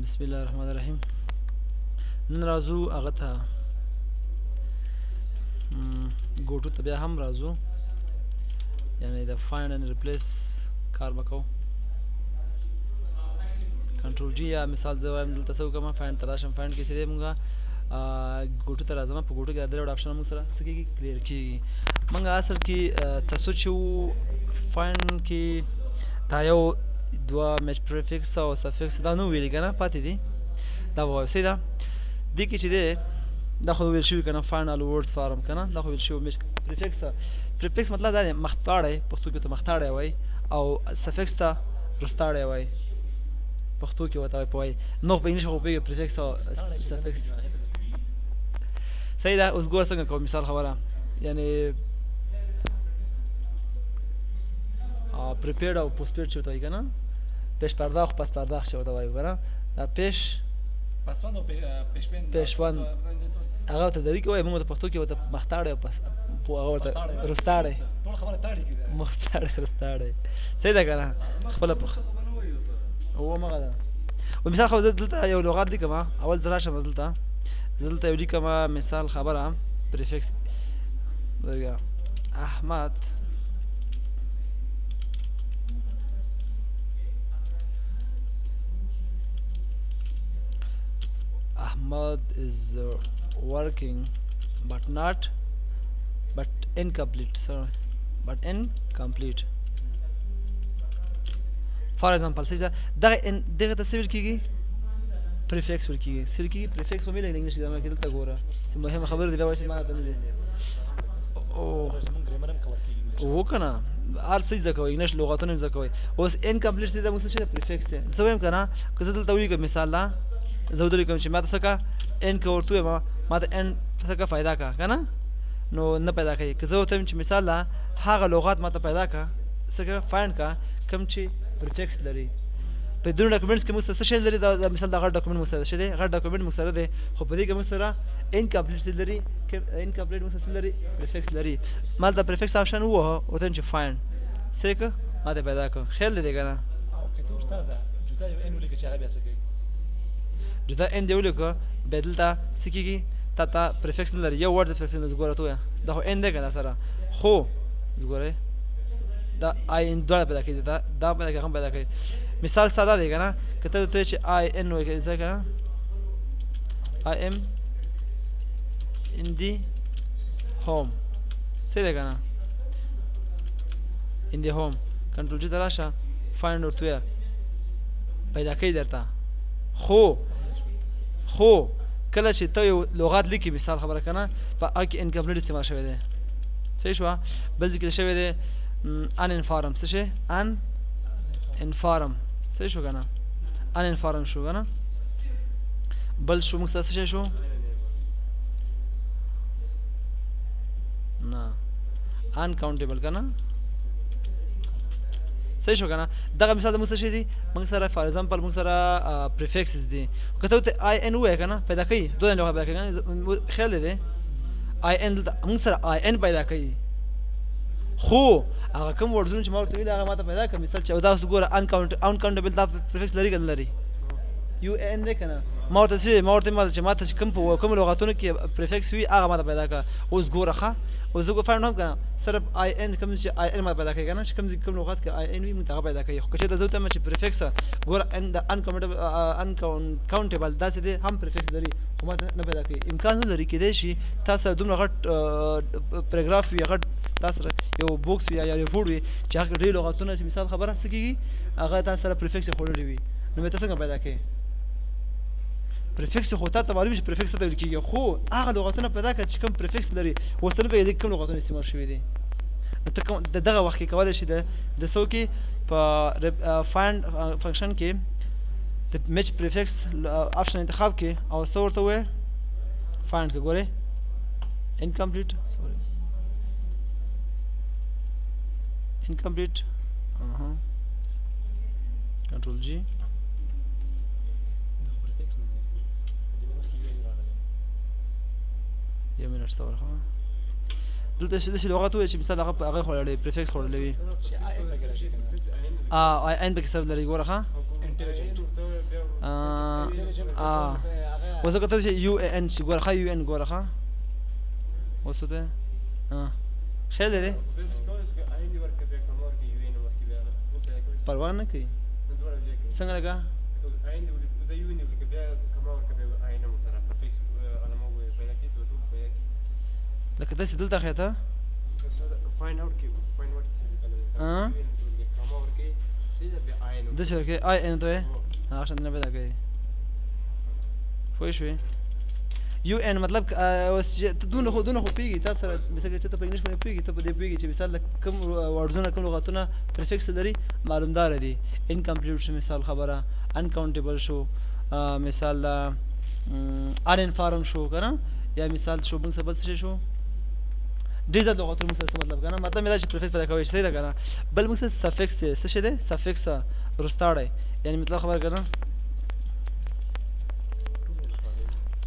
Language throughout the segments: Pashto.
بسم الله الرحمن الرحیم. نن راځو هغه ته ګوټو ته بیا هم راځو، یعنی د فایند اینډ ریپلیس کار به کوو. کنټرول جی یا مثال زه وایم دلته څه وکړم، فایند ته راشم. فایند کې چې دی مونږ ګوټو ته راځم، په ګوټو کې دا درې ډول اپشنونه مونږ سره څه کېږي، کلیر کېږي. مونږ اصل کې تاسو چې فایند کې دا یو دوه میچ پریفکس او سفکس دا نو ویلي که نه، پاتې دي. دا به وایو صحیح ده. دې کې چې دی دا خو ویل شوي که نه، فایند آل ورډز فارم که نه، دا خو ویل شوي. میچ پریفکس پریفکس مطلب دا دی مختاړی، پښتو کې ورته مختاړی وایي، او سفکس ته وروستاړی وایي، پښتو کې ورته وایي. نو په انګلیش خو پوهېږي پریفکس او سفکس. صحیح ده. اوس ګوره څنګه کوم مثال خبره، یعنی پریپیډ او پوسټ پیډ چې ورته وایي که نه، پیش پرداخت او پس پرداخت چې ورته وایو که نه، دا پیش پیشوند هغه ورته دري کې وایي، موږ ورته پښتو کې ورته مختاړی او هغه ورته وروستاړی، مختاړی وروستاړی. صحیح ده که نه. خپله همغه ده. و مثال خو دلته یو لغات لیکم، اول زه راشم دلته، زه دلته یو لیکم مثال خبره پریفکس احمد Ahmad is working but incomplete, sorry, but incomplete. For example, صحیح ده. دغه ته څه ویل کېږي، پریفکس ویل کېږي. څه ویل کېږي، پریفکس خو مې لږ انګلیش کې دلته ګوره څه مهمه خبره ده، بیا وایي چې ما ته نه دی و که نه، هر څه زده کوئ، انګلیش لغاتونه هم زده کوئ. اوس انکمپلیټ څه ده، موږ څه ده پریفکس دی. زه وایم که نه، که زه دلته ولیکم مثال ده، زه ودلیکم چې ما ته څه که ان که ورته ووایم ما ته ان څه که پیدا که که نه، نو نه پیدا کوي. که زه ورته ویم چې مثال ده هغه لغات ما ته پیدا که، څه که فایند که کوم چې پریفکس لري. په دونو ډاکومنټس کې موږ سره څه شی لري، دا مثال دا غټ ډاکومنټ موږ سره څه دی، غټ ډاکومنټ موږ سره دی، خو په دې کې موږ سره انکمپلیټ څه لري، انکمپلیټ موږ سره څه لري، پریفکس لري. ما دلته پریفکس آپشن ووهه، ورته ویم چې فایند څه یې که ما ته پیدا کړه. خیال دی که نه. جدا ان دی ولیکه، بیا دلته څه کېږي، تا ته پریفکس نه لري، یو ورډ د پریفکس نه لري. ګوره ته ووایه دا خو ان دی که دا سره، خو ګورئ دا آی ان دواړه پیدا کوي، دا پیدا کوي، هغه هم پیدا کوي. مثال ستا دا دی که نه، که ته ورته وایې چې آی ان وایې ځای که نه، آی ام ان دی هوم، صحیح دی که نه، ان دی هوم. کنټرول جي ته راشه، فایند ورته ووایه، پیدا کوي درته. خو کله چې ته یو لغات لیکي، مثال خبره که نه، په هغه کې انکمپلیټ استعمال شوی دی. صحیح شوه. بل ځای کې شوی دی ان انفارم، څه شی ان انفارم، صحیح شو که نه، ان انفارم شو که نه. بل شو موږ سره څه شی شو، نه انکاونټیبل که نه، صحیح شو که نه. دغه مثال د موږ څه شی دی، موږ سره فار ایگزامپل موږ سره پریفکسز دي. که ته ورته آی ان ووایې که نه، پیدا کوي، دوه لغات پیدا کوي. خیال دی آی ان دلته موږ سره آی ان پیدا کوي، خو هغه کوم ورډونه چې ما ورته ویلي هغه ما ته پیدا کړه. مثال چې دا اوس ګوره انکاونټیبل دا پریفکس لري که نه لري، یو ان دی که نه. ما ورته څه ما ورته ویل چې ما ته چې کوم په کوم لغاتونو کې پریفکس وي هغه ما ته پیدا کړه. اوس ګوره ښه، اوس زه فایند هم که نه، صرف آی ان کوم چې آی ان ما ته پیدا کوي که نه، چې کوم لغات کې آی ان وي موږ ته هغه پیدا کوي. خو که چېرته زه ورته وایم چې پریفکس ګوره د انکاونټیبل داسې دی هم پریفکس لري، خو ما ته نه پیدا کوي. امکان نه لري کېدای شي تا سره دومره غټ پاراګراف وي، غټ تا سره یو بوکس وي یا یو فوډ وي چې هغه ډېر لغاتونه چې مثال خبره څه کېږي هغه تا سره پریفکس یې خوړلي وي، نو بیا ته څنګه پیدا کوې پریفکس؟ خو تا ته معلوم وي چې پریفکس څه ته ویل کېږي، خو هغه لغاتونه پیدا کړه چې کوم پریفکس لري، اوس ته نه پوهېږې کوم لغاتونه استعمال شوي دي. نو ته د دغه وخت کې کولی شي د څه وکړې، په فایند فنکشن کې د میچ پریفکس آپشن انتخاب کړې او څه ورته ووایې، فایند کې ګورئ انکمپلیټ، سوري incomplete, control G. یو منټ صبر کوه. دلته داسې لغات ووایي چې مثال هغه خوړلی پریفکس خوړلی وي، آی ان پکې سره لري. ګوره ښه اوس کته چې یو ان چې ګوره ښه یو ان ګوره ښه اوس ته خیر دی پروا نه کوي څنګه لګا لکه داسې دلته ښه ته داسې ورکوي آی ان ته هغه شان نه پیدا کوي پوه شوې یو ان مطلب اوس چې دونه خو پوهېږي تا سره مثال چې ته په انګلیش باندې پوهېږي ته په دې پوهېږي چې مثال کوم وړزونه کوم لغتونه پریفکس لري معلومدار دي انکمپلیټ شو مثال خبره انکاونټیبل شو مثال ان انفارم شو که نه یا مثال شو موږ سره بل څه شو ډېر زیات لغتونه موږ سره څه مطلب که نه مطلب مې دا چې پریفکس پیدا کوی صحیح ده که نه بل موږ سره سفکس دی څه شی دی سفکس رستاړی یعنې مطلب خبره که نه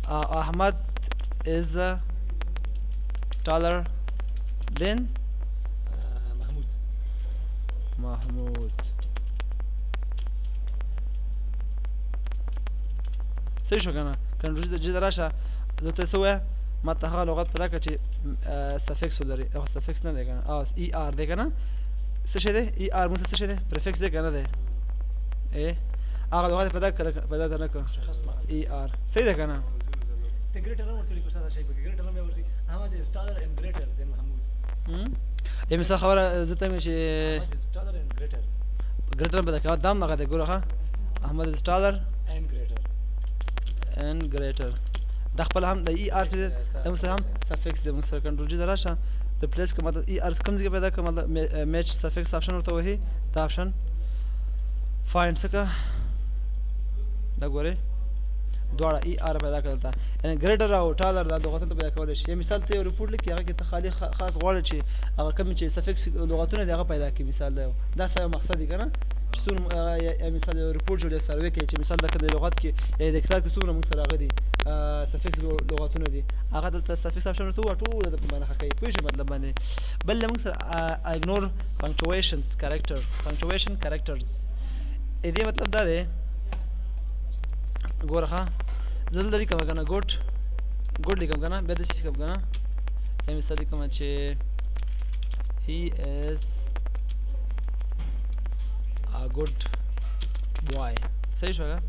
Ahmad is taller than Mahmoud. صحیح شو کنه کنه جدا راشه دلته څه وایه ما ته هغه لغت پیدا کړه چې سفکس ولري هغه سفکس نه دی کنه ای آر دی کنه څه شی دی ای آر موږ څه شی دی پریفکس دی کنه دی هغه لغت پیدا نه کړه ای آر صحیح ده کنه greater than what you said شيء greater than what Ahmad is taller and greater than Mahmoud مثال خبره زه ته چې Ahmad is taller and greater پیدا کوه دام هغه دی ګوره ښه احمد is taller and greater دا خپل هم د ای آر څه دی دا موږ سره هم سفکس دی موږ سره کنټرول جي راشه ریپلیس که مطلب ای آر کوم ځای کې پیدا کړه مطلب میچ سفکس آپشن ورته وهي دا آپشن فایند څه که دا ګورئ دواړه ای آر پیدا کړل تا یعنی ګریټر او ټالر دا لغتونه پیدا کولی شي مثال ته یو ریپورټ لیکي هغه کې ته خالي خاص غواړې چې هغه کوم چې سفکس لغتونه دي هغه پیدا کړي مثال دا څه مقصد دی که نه چې څومره مثال یو ریپورټ جوړوي سروې کوي چې مثال د لغت کې یا د کتاب کې څومره موږ سره هغه دي سفکس لغتونه دي هغه دلته سفکس آپشن ورته ووایه ټول درته باندې ښه کوي پوه شئ مطلب باندې بل موږ سره اګنور پنکچویشنز پنکچویشن کریکټرز دې مطلب دا دی ګوره ښه زه دلته لیکم که نه ګوډ لیکم که نه بیا داسې لیکم که نه یا مثال لیکم چې he is a good boy صحیح شوه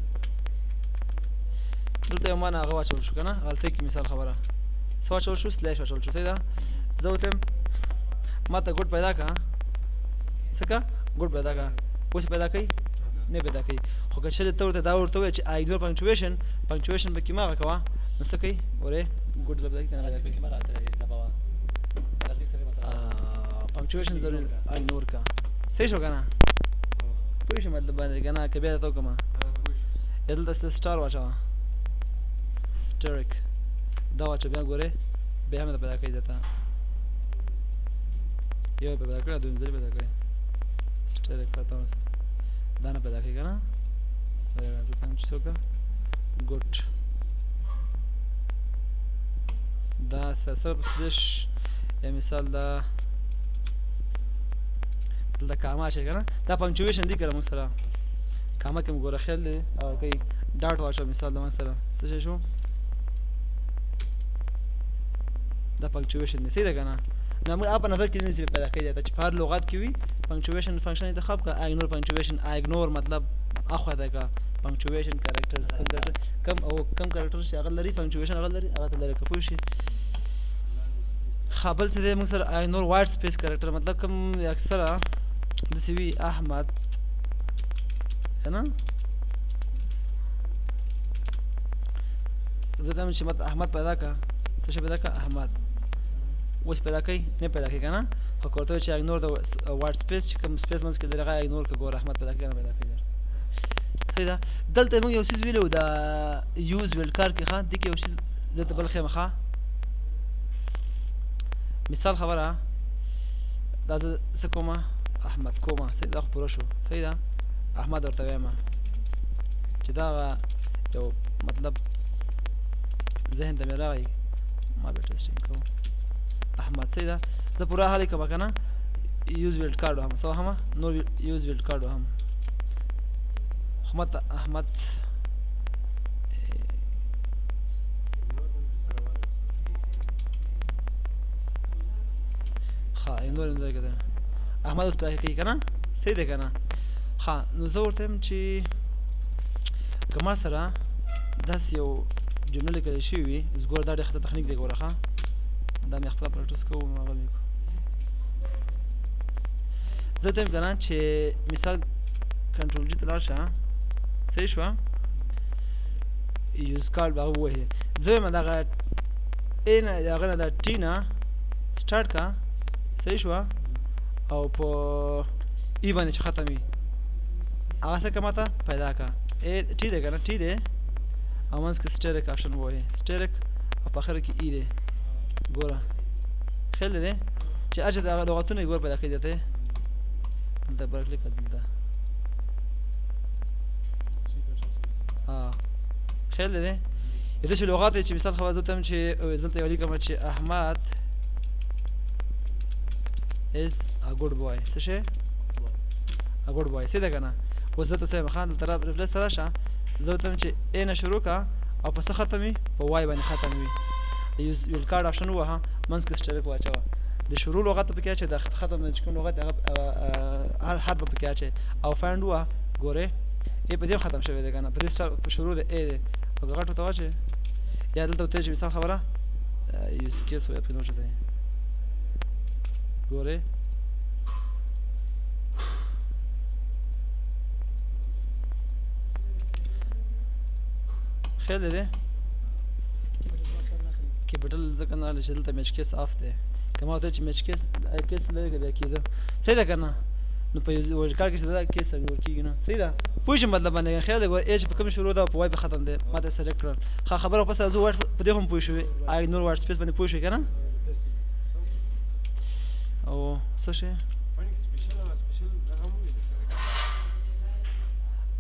که دلته یو معنی هغه واچول شو که نه غلطۍ کې مثال خبره څه واچول شو سلیش واچول شو صحیح ده زه ورته یم ما ته ګوډ پیدا کړه څه که ګوډ پیدا کړه اوس پیدا کوي نه پیدا کوي خو که چېرې ته ورته دا ورته ووایې چې اګنور پنکچویشن به کې مه هغه کوه نو څه کوي ورې ګوډ پیدا کوي که نه پیدا کوي پنکچویشن ضرور اګنور کا صحیح شو که نه پوه شئ مطلب باندې که نه که بیا درته وکړم یا دلته سټار واچوه سټریک دا واچوه بیا ګورې بیا هم پیدا کوي درته یو پیدا کړی دویم ځل پیدا کړی سټریک راته دا نه پیدا کوي که نه زه ته چې څه وکړه ګوډ دا سر سلیش یا مثال دا دلته کاما اچوي که نه دا پنکچویشن دي که نه موږ سره کاما کې مو ګوره خیال دی هغه کوي ډاټ واچوه مثال د موږ سره څه شی شو دا پنکچویشن دی صحیح ده که نه نو موږ هغه په نظر کې نیسي پیدا کوي ته چې په هر لغت کې وي پنکچویشن فنکشن انتخاب کړه اګنور پنکچویشن اګنور مطلب اخواته کړه پنکچویشن کریکټرز کم کریکټر چې هغه لري پنکچویشن هغه لري هغه ته لري که پوه شي ښه بل څه دی موږ سره اګنور وایډ سپیس کریکټر مطلب کوم اکثره داسې وي احمد که نه زه ته چې احمد پیدا کړه څه شی پیدا کړه احمد اوس پیدا کوي نه پیدا کوي که نه خو که ورته وایي چې اګنور د وایډ سپیس چې کوم سپیس منځ کې لري هغه اګنور کړه ګوره احمد پیدا کوي که نه پیدا کوي صحیح ده دلته موږ یو څیز ویلی و د یوز ویل کار کې ښه دې کې یو څیز دلته بل ښیم ښه مثال خبره دا زه څه کومه احمد کومه صحیح دا خو پوره شو صحیح ده احمد ورته وایم چې دا یو مطلب ذهن ته مې راغی ما بیا ټسټینګ کوم احمد صحیح ده زه پوره حال یې کومه که نه یوز ویلډ کارډ وهم څه وهمه نور یوز ویلډ کارډ وهم خو ما ته احمد ها نور نور کده احمد اوس پای کوي کنه صحیح ده کنه ها نو زه ورته وایم چې که ما سره داسې یو جمله لیکلی شوې وي زګور دا ډېر ښه تخنیک دی ګوره ښه دا مې خپله پراکټس کوو نو هغه مې کوو زه ورته وایم که نه چې مثال کنټرول جي ته لاړ شه صحیح شوه یوز کال به هغه ووهې زه وایم دغه ا نه د هغه نه د ټي نه سټارټ کا صحیح شوه او په ای باندې چې ختم وي هغه څه که ماته پیدا کا ټي دی که نه ټي دی او منځ کې سټیرک آپشن ووهې سټیرک او په اخر کې ای دی ګوره خیال دی چې هر چې د هغه لغتونه یې ګوره پیدا کړي دی دلته بل کلیک دلته خیال دی یو داسې لغات دی چې مثال خبره زه ورته وایم چې دلته یې ولیکم چې احمد is a good boy څه شی a good boy صحیح ده که نه اوس دلته څه وایم ښه دلته ریپلیس ته راشه زه ورته وایم چې ا نه شروع که او په څه ختم وي په وای باندې ختم وي یوز کارډ آپشن ووهه منځ کې سټریک واچوه د شروع لغت په کې اچوي د ختم چې کوم لغت هغه هر حرف په کې اچوي او فایند ووهه ګورې ای په دې ختم شوی دی که نه په دې په شروع د ای دی او که غټ ورته واچوې یا دلته ورته چې مثال خبره یوز کیس وایي پکې نوچه دی ګورې خیال دی کیپټل ځکه نه اخلي چې دلته میچ کیس آف دی که ما ورته وایي چې میچ کیس لرې که بیا کېده صحیح ده که نه نو په یو کار کې چې دا کیس اګنور کېږي نه صحیح ده پوه شم مطلب باندې خیال دی ګوره ای چې په کوم شروع ده په وای په ختم دی ما ته سلیکټ کړل ښه خبره پس زه ورډ په دې هم پوه شوې نور ورډ سپیس باندې پوه شوې که نه او څه شی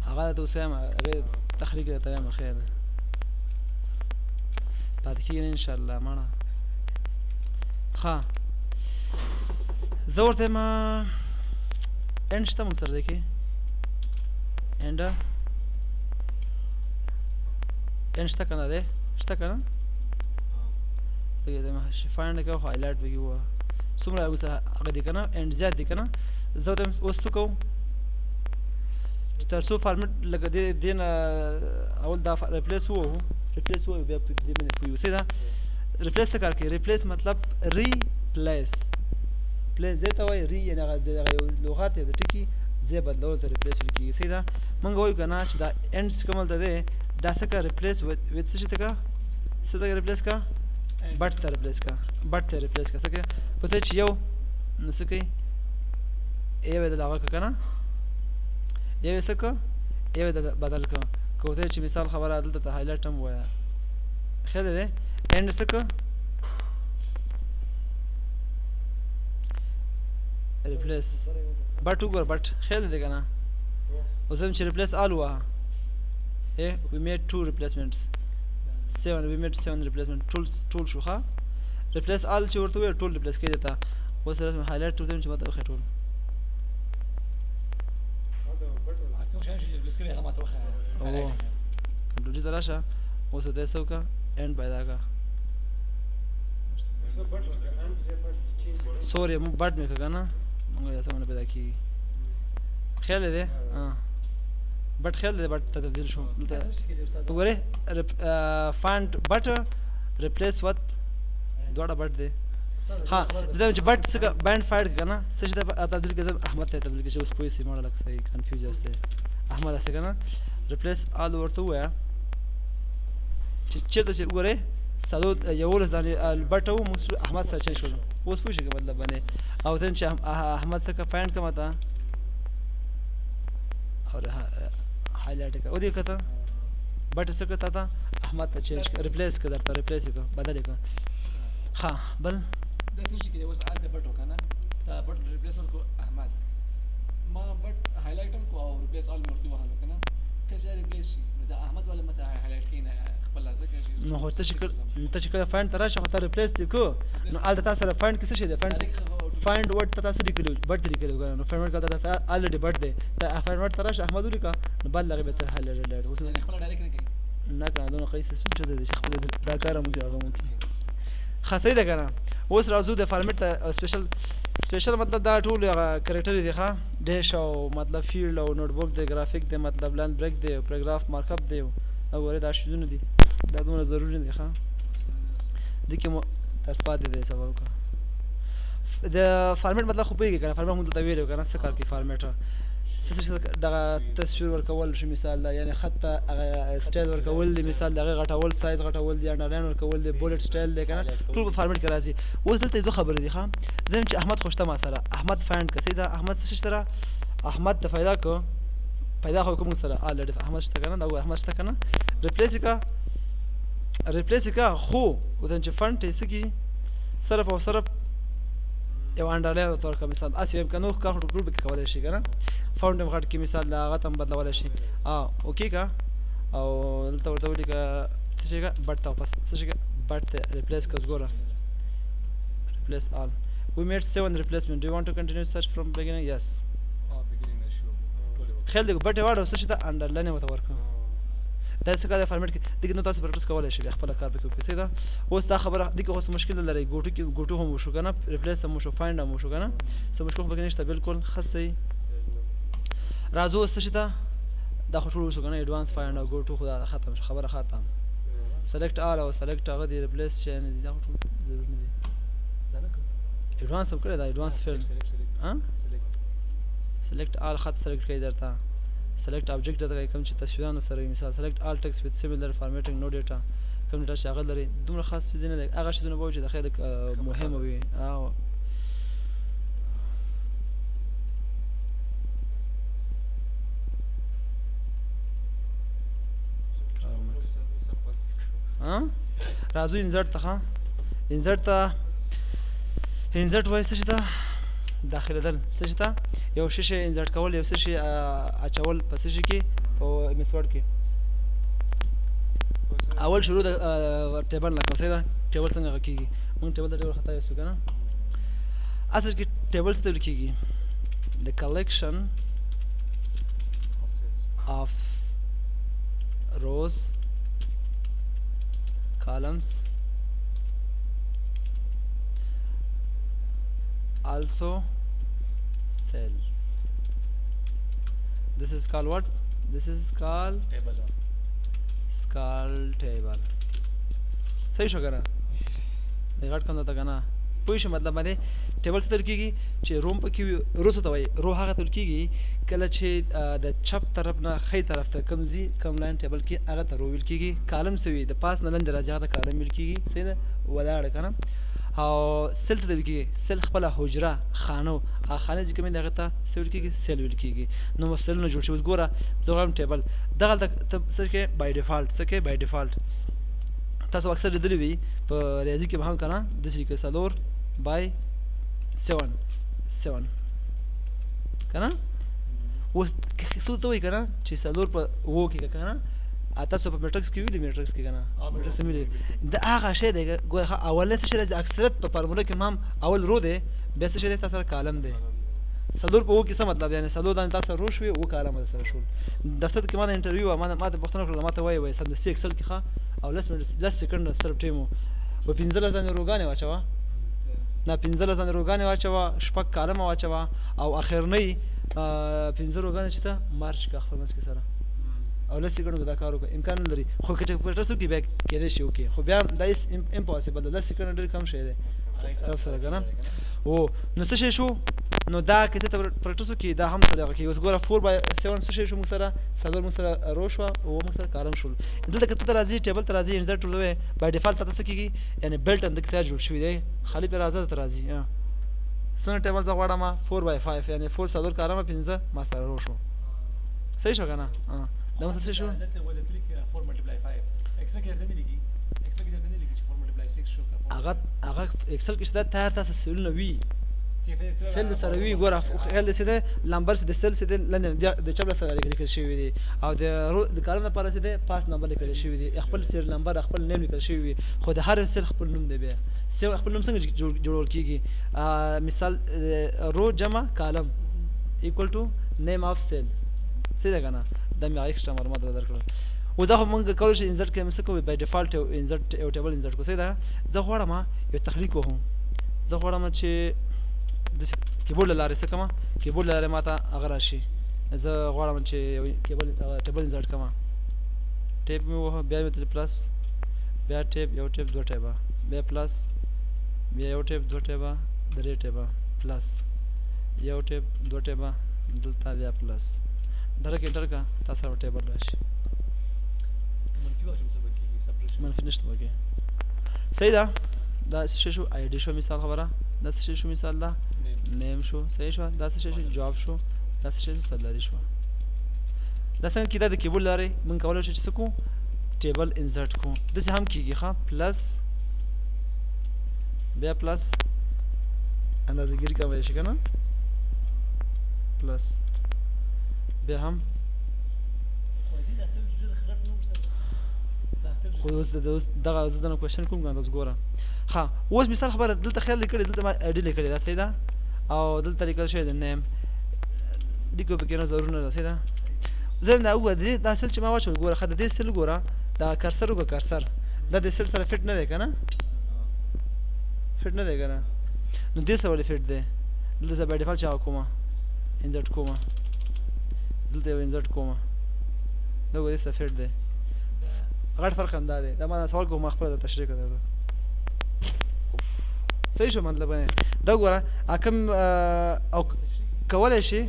هغه درته اوس وایم هغې تخریک درته وایم خیر دی پاتې کېږي نه انشاءالله مړه ښه زه ورته یم اینډ شته موږ سره دی کې اینډ شته که نه دی شته که نه فایند کوه هایلایټ پکې ووهه څومره هغه دی که نه اینډ زیات دی که نه زه ورته اوس څه کوو چې تر څو فارمیټ لکه دې نه اول دا ریپلیس ووهو ریپلیس ووایو بیا په دې باندې پوهېږو صحیح ده ریپلیس څه کار کوي ریپلیس مطلب ریپلیس پلیس ځای ته وایي ری یعنې هغه یو لغات دی د ټکي ځای بدلولو ته ریپلیس ویل کېږي صحیح ده موږ وایو که نه چې دا اینډ چې کوم هلته دی دا څه که ریپلیس ویت څه شي ته که څه ته ریپلیس که بټ ته ریپلیس که بټ ته ریپلیس که څه کوي پته چې یو نو څه کوي یو یې دله هغه که که نه یو یې څه که یو یې بدل که که ورته چې مثال خبره دلته ته هایلایټ هم ووایه خیال دی اینډ څه که ریپلیس بټ وګوره بټ خیال دی که نه اوس هم چې ریپلیس آل ووهه we made 2 replacements 7 we made 7 replacement ټول شو ښه ریپلیس آل چې ورته ووایه ټول ریپلیس کوي درته اوس رسم هایلایټ ورته وایم چې ماته وښیه ټول کنټرول جي ته راشه اوس ورته یې څه وکړه اینډ پیدا کړه سوري مونږ بټ مې کړه که نه مونږ یې څه پیدا کېږي خیال دی بټ خیال دی بټ ته تبدیل شو دلته وګورئ فایند بټ ریپلیس وت دواړه بټ دی ها زه دا چې بټ څه بینډ فایډ که نه څه شي ته تبدیل کړي زه احمد ته یې تبدیل کړي چې اوس پوه شي مړه لږ صحیح کنفیوز یاست احمد هسې که نه ریپلیس آل ورته ووایه چې چېرته چې وګورئ څلور 11 دانې بټه وو موږ احمد سره چینج کړو اوس پوه شئ که مطلب باندې او ته چې احمد څه که فایند کړه ماته او هایلایټ یې کړه ودې کړه ته بټ څه کړه تا ته احمد ته چینج کړه ریپلیس کړه درته ریپلیس یې کړه بدل یې کړه ښه بل دا څه شي کې اوس هلته بټ وکړه نه دا بټ ریپلیس ورکړو احمد ما بټ هایلایټ هم کړو او ریپلیس آل مې ورته ووهلو که نه که چې ریپلیس شي نو دا احمد والا ماته هایلایټ کړي نه خپله ځکه چې نو خو ته چې کله فایند ته راشې خو ته ریپلیس دې کړو نو هلته تا سره فایند کې څه شی دی فایند ورډ ته تاسو لیکلي بټ دې لیکلي نو فایند ورډ ته تاسو الریډي بټ دی ته فایند ورډ ته راشه احمد ولیکه نو بل هغې به ته هایلایټ اوس خپله ډایرکټ نه کوي نه که نه دونه قوي سیسټم چې دی چې خپل دا کار هم وکړي هغه هم وکړي ښه صحیح ده که نه اوس راځو د فارمیټ ته سپیشل سپیشل مطلب دا ټول هغه کرکټر دي ښه ډیش او مطلب فیلډ او نوټ بک دی ګرافیک دی مطلب لاین بریک دی پاراګراف مارک اپ دی او ورې دا شیزونه دي دا دومره ضروري دي ښه دي کې مو تاسو پاتې دی سبا وکړه د فارمیټ مطلب خو پوهېږي که نه فارمیټ موږ دلته ویلی که نه څه کار کوي فارمیټ څه دغه تصویر ورکول شي مثال دا یعنې خط ته هغه سټایل ورکول دی مثال د هغې غټول سایز غټول دی انډرلاین ورکول دی بولټ سټایل دی که نه ټول په فارمیټ کې راځي اوس دلته دوه خبرې دي ښه زه یم چې احمد خو شته ما سره احمد فایند که صحیح ده احمد څه شي سره احمد ته پیدا کړو پیدا خو کوم سره الریډي احمد شته که نه دا احمد شته که نه ریپلیس یې کړه خو ودن چې فنډ یې څه کړي صرف او صرف یو انډرلاین ورته ورکړه مثال هسې وایم که نور کار خو ټول پکې کولی شي که نه فاونډ هم غټ کړي مثال د هغه ته هم بدلولی شي اوکې که او دلته ورته ولیکه څه شي که بټ ته واپس څه شي که بټ ته ریپلیس کړه ګوره ریپلیس آل we made 7 replacement do you want to continue search from beginning yes خیال دی بټ یې واړه څه شي ته انډرلاین یې ورته ورکړه دا څه کار دی فارمیټ کې دې کې نو تاسو پریکټس کولی شئ بیا خپله کار پکې وکړئ صحیح ده اوس دا خبره دې کې اوس مشکل نه لرئ ګوټو هم وشو که نه ریپلیس هم وشو فایند هم وشو که نه څه مشکل خو پکې نشته بلکل ښه صحیح راځو اوس څه شي ته دا خو ټول وشو که نه ایډوانس فایند او ګوټو خو دا ختم شو خبره ختم سلیکټ آل او سلیکټ هغه دی ریپلیس شی نه دي دا خو ټول ضرور نه دي ایډوانس هم کړی دا ایډوانس فیلډ سلیکټ آل خط سلیکټ کوي درته select object دغه کوم چې تصویرانو سره مثال select all text with similar formatting no data کوم ډیټا چې هغه لري دومره خاص څیز نه دی هغه شیزونه به چې د خیر مهمه وي راځو انزرټ ته انزرټ وایي څه شي ته داخلېدل څه شي ته یو شی انزرټ کول یو څه شي اچول په څه شي کې په MS Word کې اول شروع د ټیبل نه کوم صحیح ده ټیبل څنګه کېږي موږ ټیبل ته ډېر خطا یاستو که نه اصل کې ټیبل څه ته ویل کېږي د collection of rows columns also cells this is called what this is called table صحیح شو کنه غټ کوم ته کنه پوه شو مطلب باندې ټیبل څه تل کېږي چې روم پکې رو څه ته وایي رو هغه تل کېږي کله چې د چپ طرف نه ښی طرف ته کوم ځي کوم لاین ټیبل کې هغه ته رو ویل کېږي کالم څه وي د پاس نه لاندې راځي هغه ته کالم ویل کېږي صحیح ده ولاړه که نه او سیل ته ویل کېږي سیل خپله حجره خانه هغه خانه چې کومې دي هغه ته څه ویل کېږي سیل ویل کېږي نو سیلونه جوړ شي اوس ګوره زه غواړم ټیبل دغلته ته څه کوې بای ډیفالټ څه کوې بای ډیفالټ تاسو اکثر لیدلی وي په ریاضي کې به هم که نه داسې لیکئ 4 بای 7 که نه اوس څه ته وایي که نه چې 4 په 7 کې که نه تاسو په میټرکس کې ویلي میټرکس کې که نه میټرکس ویلي دا هغه شی دی ګوره اولنی څه شی دی اکثریت په فارموله کې هم اول رو دی بیا څه شی دی تاسو سره کالم دی 4 په 7 کې څه مطلب یعنې 4 دانې تاسو سره رو شوې 7 کالم در سره شول دفتر کې ما د انټرویو وه ما ته پوښتنه وکړله ما ته وایي سمدستي اکسل کې ښه او 10 سکنډه صرف ټایم و 15 ځانې روګانې واچوه نه 15 ځانې روګانې واچوه شپږ کالمه واچوه او اخرنۍ 15 روګانې چې ته مارچ کړه خپل منځ کې سره او 10 سکنډو دا کار وکړه امکان نه لري خو که پټس وکړي بیا کېدای شي وکړي خو بیا دا هېڅ امپاسبل ده 10 سکنډ ډېر کم شی دی طرف سره که نه او نو څه شی شو نو دا که ته پریکټس وکړي دا هم سره هغه کېږي اوس ګوره 4 بای 7 څه شی شو موږ سره 4 موږ سره رو شوه او موږ سره کالم شول دلته که ته ته راځي ټیبل ته راځي انزرټ ولوې بای ډیفالټ ته څه کېږي یعنې بیلټ هم دلته جوړ شوي دی خالي پرې راځه ته راځي څنګه ټیبل زه غواړم 4 بای 5 یعنې 4 4 کالمه 15 ما سره رو شو صحیح شو که نه دا مو څه شو هغه اکسل کې چې دا تیار تاسو سیلونه وي سیل سره وي ګوره خیال دې ده نمبر چې د سیل چې د لاندې د چپ سره لیکل شوي دي او د کالم لپاره چې دی پاس نمبر لیکل شوي دي خپل سیریل نمبر خپل نیم لیکل شوي وي خو د هر سیل خپل نوم دی بیا خپل نوم څنګه جوړول کېږي مثال رو جمع کالم ایکول ټو نیم آف سیلز صحیح ده که نه دا مې هغه ایکسټرا معلومات درکړل اوس دا خو موږ کولی شو انزرټ کې څه کوو بای ډیفالټ یو ټیبل انزرټ کړو صحیح ده زه غواړم یو تخلیق وهم زه غواړم چې داسې کیبورډ له لارې څه کومه کیبورډ له لارې ماته هغه راشي زه غواړم چې یو ټیبل انسرټ کړم ټیپ مې ووهه بیا مې پلس بیا ټیپ یو ټیپ دوه ټیپه بیا پلس بیا یو ټیپ دوه ټیپه درې ټیپه پلس یو ټیپ دوه ټیپه دلته بیا پلس ډرک انټر کړه تا سره ټیبل راشي منفي نشته پکې صحیح ده دا څه شی شو آی ډي شو مثال خبره دا څه شی شو مثال ده نیم شو صحیح شو دا څه شی شو جواب شو دا څه شی شو سرداري شوه دا څنګه کېده د کیبورډ لارې موږ کولی شو چې څه کړو ټیبل انسرټ کړو داسې هم کېږي ښه پلس بیا پلس اندازهګیري کولی شي که نه پلس بیا هم خو اوس دغه زه ځنه کوېشن کوم که تاسو ګوره ښه اوس مثال خبره دلته خیال لیکلی دلته ما آی ډي لیکلی دا صحیح ده او دلته لیکل شوی د نیم لیکو پکې نه ضرور نه ده صحیح ده زه هم دا وګوره دا سل چې ما واچول ګوره ښه د دې سل ګوره دا کرسر وګوره کرسر دا د سل سره فټ نه دی که نه فټ نه دی که نه نو دې سره ولې فټ دی دلته زه بای ډیفالټ چې هغه کومه انزرټ کومه دلته یو انزرټ کومه دا وګوره دې سره فټ دی غټ فرق هم دا دی دا ما سوال کوم ما خپله د تشریح کړی ده صحیح شو مطلب دا ګوره کوم او کولی شي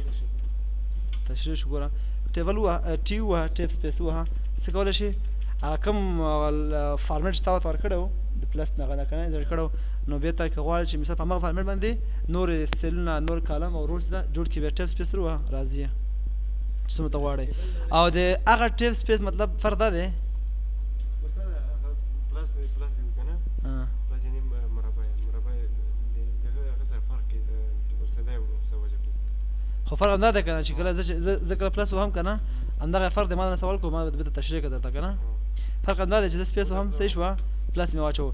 تشریح شو ګوره ټیبل ووهه ټي ووهه ټیپ سپیس ووهه څه کولی شي کوم فارمیټ چې تا ورته ورکړی و د پلس نه هغه که نه انزرټ کړی و نو بیا ته که غواړې چې مثال په هماغه فارمیټ باندې نورې سیلونه نور کالم او رولز ده جوړ کړي بیا ټیپ سپیس سره ووهه راځي چې څومره ته غواړئ او د هغه ټیپ سپیس مطلب فرق دا دی خو فرق همدا دی که نه چې کله زه کله پلس وهم که نه همدغه فرق دی ما نه سوال کوم ما بېرته تشریح کړه درته که نه فرق همدا دی چې زه سپیس وهم صحیح شوه پلس مې واچوه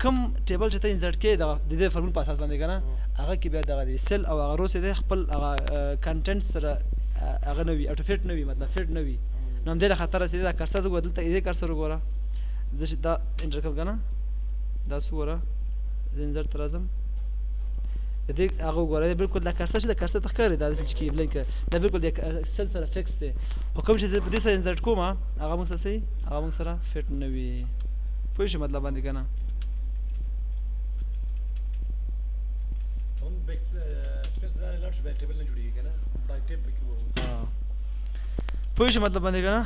کوم ټیبل چې ته انزرټ کړې د دې فارمول په اساس باندې که نه هغه کې بیا دغه دی سیل او هغه رو چې دی خپل هغه کنټنټ سره هغه نه وي اټو فټ نه وي مطلب فټ نه وي نو همدې له خطره چې دا کرسر وګوره دلته دې کرسر وګوره زه چې دا انټر کړم که نه دا څه وګوره زه انزرټ ته راځم د دې هغه وګوره بالکل دا کرسر چې د کرسر ته ښکاري دا داسې چې کېږي بلینک دا بالکل د سل سره فکس دی خو کوم چې زه په دې سره انزرټ کوم هغه موږ سره صحیح هغه موږ سره فټ نه وي پوه شو مطلب باندې که نه پوه شو مطلب باندې که نه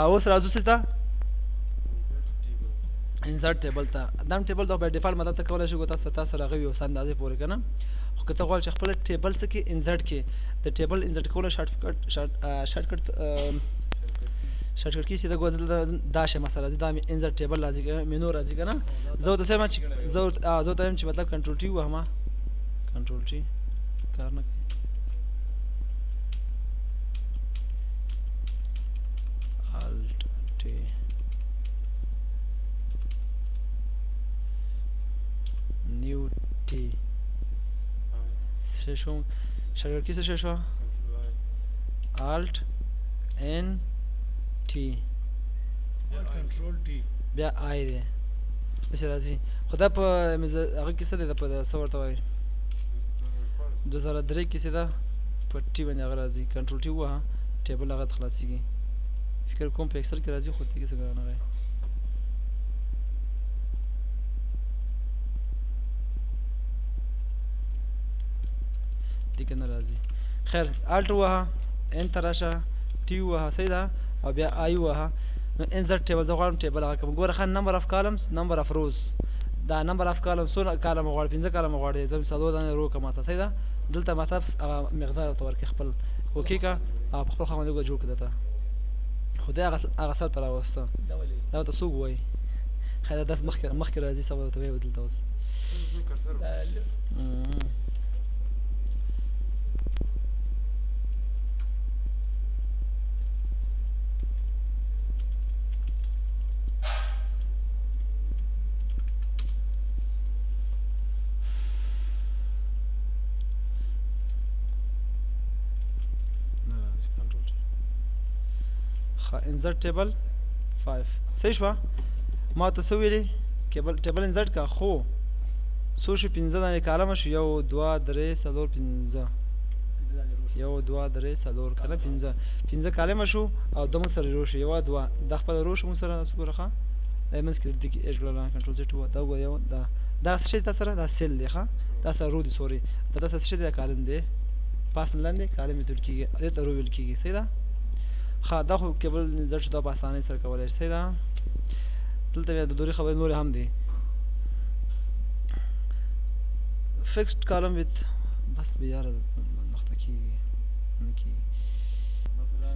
اوس راځو څه ته انسرټ ټیبل ته دا هم ټیبل دا بای ډیفالټ مطلب ته کولی شو تا سره هغه وي اوس اندازې پورې که نه خو که ته غواړې چې خپله ټیبل څه کې انسرټ کې د ټیبل انسرټ کولو شارټکټ کې چې دا ګوره دلته دا شی مثلا دا مې انسرټ ټیبل راځي مینو راځي که نه زه ورته وایم چې زه ورته وایم چې مطلب کنټرول ټي ووهمه کنټرول ټي کار نه کوي الټ ټي نیو ټي څه شو شارټکټ کې څه شی شوه الټ ان ټي کنټرول ټي بیا آی دی داسې راځي خو دا په هغه کې څه دی په څه ورته وایي 2003 کې څه ده په ټي باندې هغه راځي کنټرول ټي ووهه ټیبل هغه ته خلاصېږي فکر کوم په اکسل کې راځي خو دې کې څه ګرانه دی دې کې نه راځي خیر الټ ووهه ان ته راشه ټي ووهه صحیح ده او بیا آی ووهه نو انسرټ ټیبل زه غواړم ټیبل هغه کوم ګوره ښه نمبر اف کالمز نمبر اف روز دا نمبر اف کالم څو کالم غواړي 15 کالم غواړي زه څلور دانې رو کوم ماته صحیح ده دلته ماته هغه مقدار ورته ورکړي خپل اوکې که او په خپل خوا باندې وګوره جوړ کړه درته خو دی هغه سر ته راوسته دا ورته څوک وایي خیر دا داسې مخکې راځي سبا ورته وایي دلته اوس insert table 5 صحیح شوه ما ته څه ویلي ټیبل انسرټ کا خو څو شو 15 دانې کالم شو 1 2 3 4 5 1 2 3 4 کنه 15 کالم شو او د مون سره روش 1 2 د خپل روش مون سره سپور ښه دایمنس کې د اچ ګلان کنټرول زټ و دا یو دا څه تاسو سره دا سیل دی ښه دا سره رو دي سوري دا تاسو څه دی کالم دی پاس لاندې کالم تل کیږي دا ته رو ویل کیږي صحیح ده ښه دا خو کیبل زړ شو دا په اسانۍ سره کولای شي دا دلته د دوری خبرې نور هم دي فیکسډ کالم وذ بس بیا نقطه کیږي